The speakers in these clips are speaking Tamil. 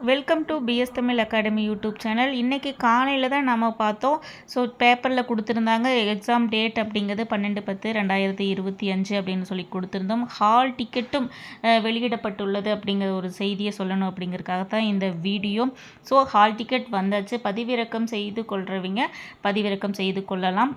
Welcome to PS Tamil academy YouTube channel. இன்றைக்கி காலையில் தான் நம்ம பார்த்தோம். ஸோ பேப்பரில் கொடுத்துருந்தாங்க எக்ஸாம் டேட் அப்படிங்கிறது 12/10/2025 அப்படின்னு சொல்லி கொடுத்துருந்தோம். ஹால் டிக்கெட்டும் வெளியிடப்பட்டுள்ளது அப்படிங்கிற ஒரு செய்தியை சொல்லணும் அப்படிங்கிறதுக்காக தான் இந்த வீடியோ. ஸோ ஹால் டிக்கெட் வந்தாச்சு. பதிவிறக்கம் செய்து கொள்றவங்க பதிவிறக்கம் செய்து கொள்ளலாம்.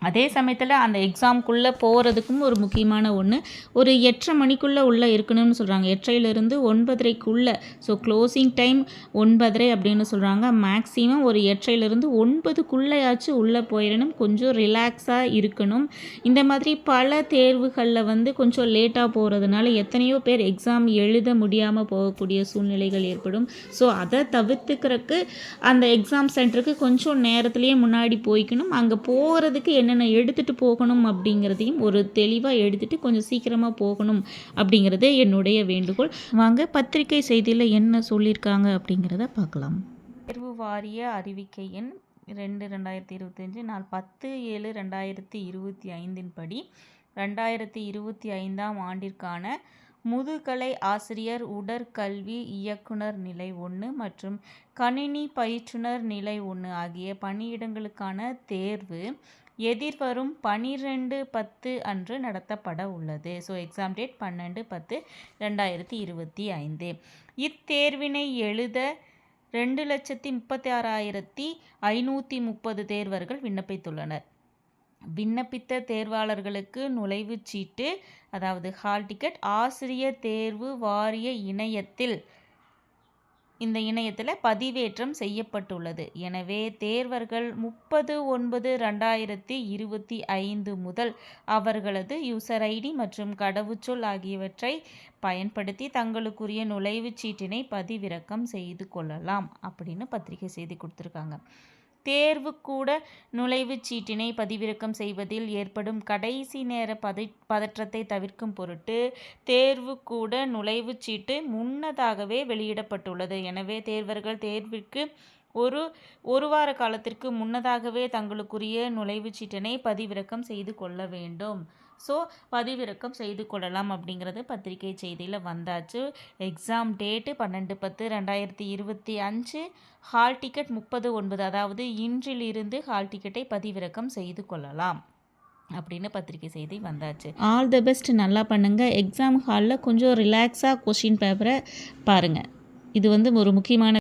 அதே சமயத்தில் அந்த எக்ஸாமுக்குள்ளே போகிறதுக்கும் ஒரு முக்கியமான ஒன்று, ஒரு 8:30 மணிக்குள்ளே உள்ளே இருக்கணும்னு சொல்கிறாங்க. 8:30லேருந்து 9:30க்குள்ளே. ஸோ க்ளோசிங் டைம் 9:30 அப்படின்னு சொல்கிறாங்க. மேக்ஸிமம் ஒரு 8:30லேருந்து 9க்குள்ளேயாச்சும் உள்ளே போயிடணும். கொஞ்சம் ரிலாக்ஸாக இருக்கணும். இந்த மாதிரி பல தேர்வுகளில் கொஞ்சம் லேட்டாக போகிறதுனால எத்தனையோ பேர் எக்ஸாம் எழுத முடியாமல் போகக்கூடிய சூழ்நிலைகள் ஏற்படும். ஸோ அதை தவிர்த்துக்கிறதுக்கு அந்த எக்ஸாம் சென்டருக்கு கொஞ்சம் நேரத்துலேயே முன்னாடி போய்க்கணும். அங்கே போகிறதுக்கு என்னென்ன எடுத்துகிட்டு போகணும் அப்படிங்கிறதையும் ஒரு தெளிவாக எடுத்துகிட்டு கொஞ்சம் சீக்கிரமாக போகணும் அப்படிங்கிறது என்னுடைய வேண்டுகோள். வாங்க பத்திரிகை செய்தியில் என்ன சொல்லியிருக்காங்க அப்படிங்கிறத பார்க்கலாம். தேர்வு வாரிய அறிவிக்கை எண் 2/2025 நாள் 10/7/2025 படி 2025ஆம் ஆண்டிற்கான முதுகலை ஆசிரியர் உடற்கல்வி இயக்குனர் நிலை 1 மற்றும் கணினி பயிற்றுனர் நிலை 1 ஆகிய பணியிடங்களுக்கான தேர்வு எதிர்வரும் 12/10 அன்று நடத்தப்பட உள்ளது. So exam date 12/10/2025. இத்தேர்வினை எழுத 2,36,530 தேர்வர்கள் விண்ணப்பித்துள்ளனர். விண்ணப்பித்த தேர்வாளர்களுக்கு நுழைவுச் சீட்டு, அதாவது ஹால் டிக்கெட், ஆசிரியர் தேர்வு வாரிய இணையத்தில் பதிவேற்றம் செய்யப்பட்டுள்ளது. எனவே தேர்வர்கள் 30/9/2025 முதல் அவர்களது யூசர் ஐடி மற்றும் கடவுச்சொல் ஆகியவற்றை பயன்படுத்தி தங்களுக்குரிய நுழைவுச் சீட்டினை பதிவிறக்கம் செய்து கொள்ளலாம் அப்படின்னு பத்திரிகை செய்தி கொடுத்துருக்காங்க. தேர்வுக்கூட நுழைவுச் சீட்டினை பதிவிறக்கம் செய்வதில் ஏற்படும் கடைசி நேர பதற்றத்தை தவிர்க்கும் பொருட்டு தேர்வுக்கூட நுழைவுச் சீட்டு முன்னதாகவே வெளியிடப்பட்டுள்ளது. எனவே தேர்வர்கள் தேர்விற்கு ஒரு வார காலத்திற்கு முன்னதாகவே தங்களுக்குரிய நுழைவுச் சீட்டினை பதிவிறக்கம் செய்து கொள்ள வேண்டும். ஸோ பதிவிறக்கம் செய்து கொள்ளலாம் அப்படிங்கிறது பத்திரிகை செய்தியில் வந்தாச்சு. Exam date 12/10/2025. ஹால் டிக்கெட் 30/9, அதாவது இன்றிலிருந்து ஹால் டிக்கெட்டை பதிவிறக்கம் செய்து கொள்ளலாம் அப்படின்னு பத்திரிகை செய்தி வந்தாச்சு. ஆல் தி பெஸ்ட், நல்லா பண்ணுங்கள். எக்ஸாம் ஹாலில் கொஞ்சம் ரிலாக்ஸாக கொஷின் பேப்பரை பாருங்கள். இது ஒரு முக்கியமான